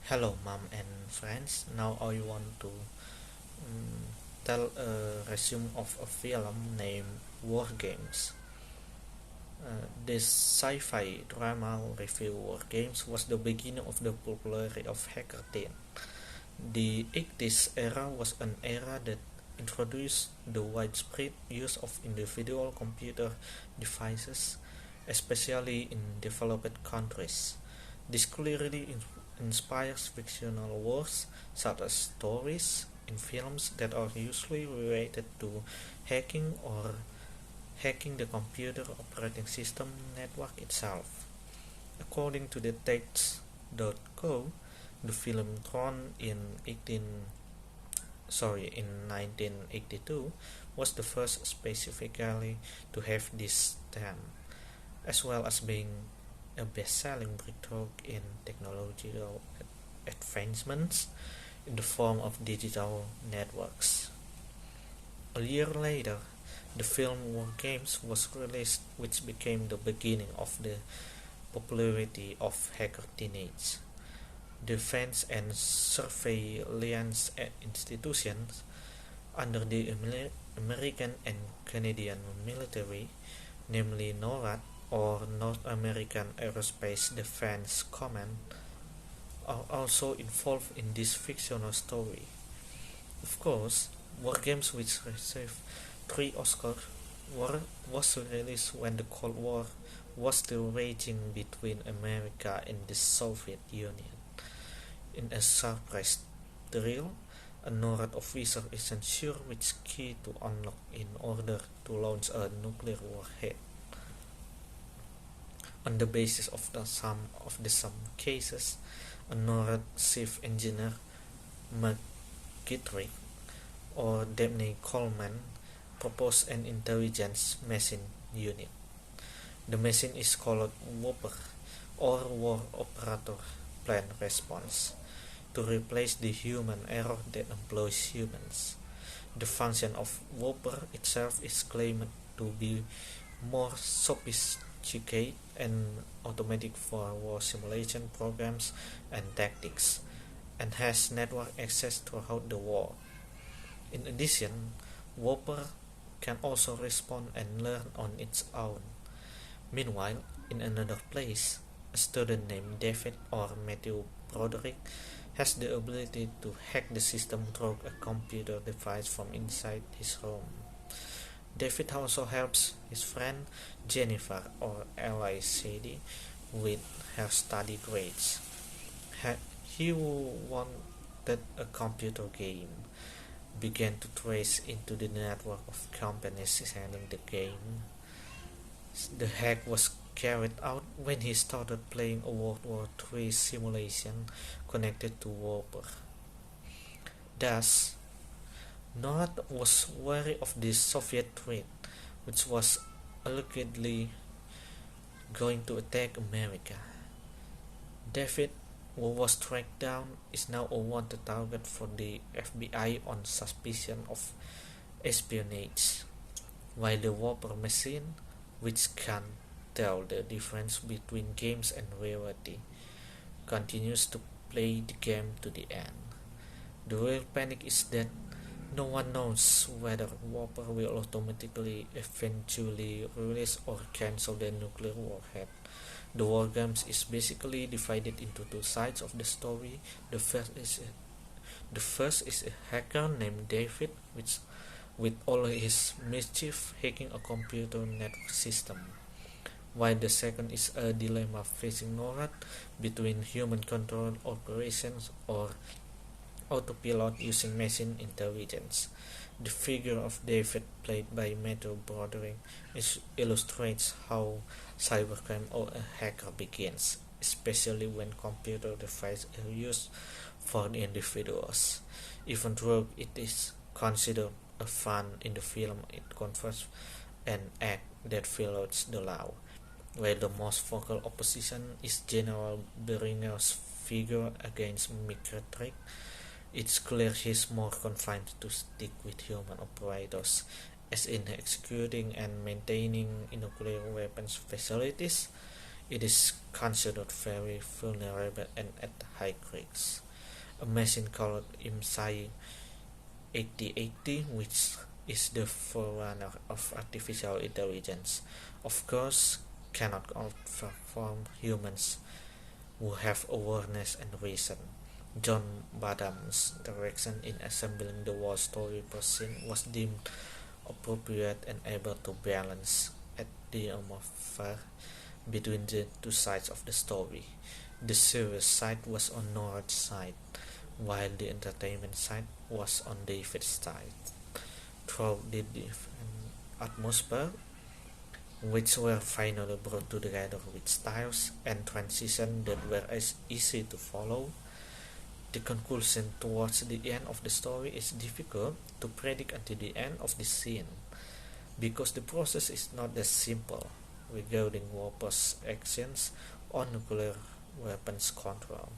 Hello, mom and friends. Now I want to tell a resume of a film named WarGames. This sci-fi drama review WarGames was the beginning of the popularity of hacker teen. The 80s era was an era that introduced the widespread use of individual computer devices, especially in developed countries. This clearly inspires fictional works such as stories in films that are usually related to hacking or hacking the computer operating system network itself. According to the text.co, the film drawn in 1982 was the first specifically to have this theme, as well as being a best-selling breakthrough in technological advancements in the form of digital networks. A year later, the film War Games was released, which became the beginning of the popularity of hacker teenage. Defense and surveillance institutions under the American and Canadian military, namely NORAD or North American Aerospace Defense Command, are also involved in this fictional story. Of course, WarGames, which received 3 Oscars, was released when the Cold War was still raging between America and the Soviet Union. In a surprise thrill, a NORAD officer isn't sure which key to unlock in order to launch a nuclear warhead. On the basis of some cases, a NORAD chief engineer, McGittrick, or Dabney Coleman, proposed an intelligence machine unit. The machine is called WOPR, or War Operator Plan Response, to replace the human error that employs humans. The function of WOPR itself is claimed to be more sophisticated and automatic for war simulation programs and tactics, and has network access throughout the war. In addition, WOPR can also respond and learn on its own. Meanwhile, in another place, a student named David or Matthew Broderick has the ability to hack the system through a computer device from inside his room. David also helps his friend Jennifer or Ally Sadie with her study grades. He who wanted a computer game began to trace into the network of companies selling the game. The hack was carried out when he started playing a World War III simulation connected to WOPR. Thus, NORAD was wary of the Soviet threat, which was allegedly going to attack America. David, who was tracked down, is now a wanted target for the FBI on suspicion of espionage, while the WOPR machine, which can tell the difference between games and reality, continues to play the game to the end. The real panic is that no one knows whether WOPR will automatically eventually release or cancel the nuclear warhead. The WarGames is basically divided into 2 sides of the story. The first is a hacker named David, which with all his mischief hacking a computer network system, while the second is a dilemma facing NORAD between human-controlled operations or autopilot using machine intelligence. The figure of David, played by Matthew Broderick, illustrates how cybercrime or a hacker begins, especially when computer devices are used for the individuals. Even though it is considered a fun in the film, it confers an act that violates the law. While the most vocal opposition is General Beringer's figure against McGittrick, it's clear he's more confined to stick with human operators, as in executing and maintaining nuclear weapons facilities. It is considered very vulnerable and at high risk. A machine called IMSI 8080, which is the forerunner of artificial intelligence, of course, cannot outperform humans who have awareness and reason. John Badham's direction in assembling the war story machine was deemed appropriate and able to balance at the atmosphere between the two sides of the story. The serious side was on Nora's side, while the entertainment side was on David's side. Through the different atmosphere, which were finally brought together with styles and transitions that were as easy to follow, the conclusion towards the end of the story is difficult to predict until the end of the scene, because the process is not as simple regarding warp's actions or nuclear weapons control.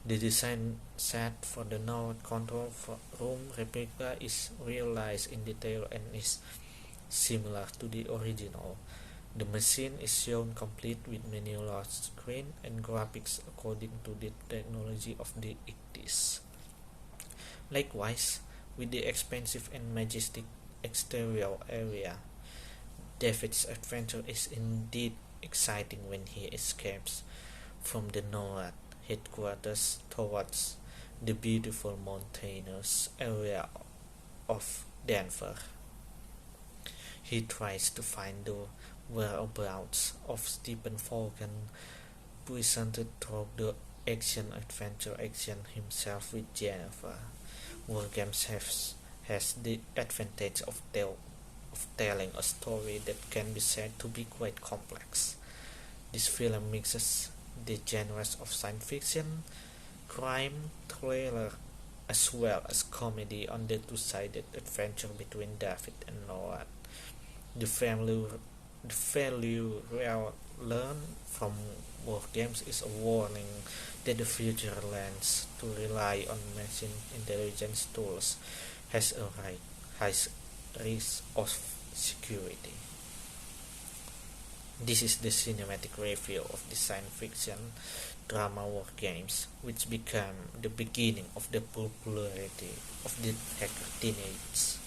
The design set for the Node control room replica is realized in detail and is similar to the original. The machine is shown complete with many large screens and graphics according to the technology of the 80s. Likewise, with the expansive and majestic exterior area, David's adventure is indeed exciting when he escapes from the NORAD headquarters towards the beautiful mountainous area of Denver. He tries to find the whereabouts of Stephen Falcon, presented through the action-adventure action himself with Jennifer. WarGames has the advantage of telling a story that can be said to be quite complex. This film mixes the genres of science fiction, crime, thriller, as well as comedy on the two-sided adventure between David and Noah. The value learned from WarGames is a warning that the future learns to rely on machine intelligence tools has a high risk of security. This is the cinematic review of the science fiction drama WarGames, which became the beginning of the popularity of the hacker teenage.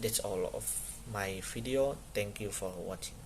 That's all of my video. Thank you for watching.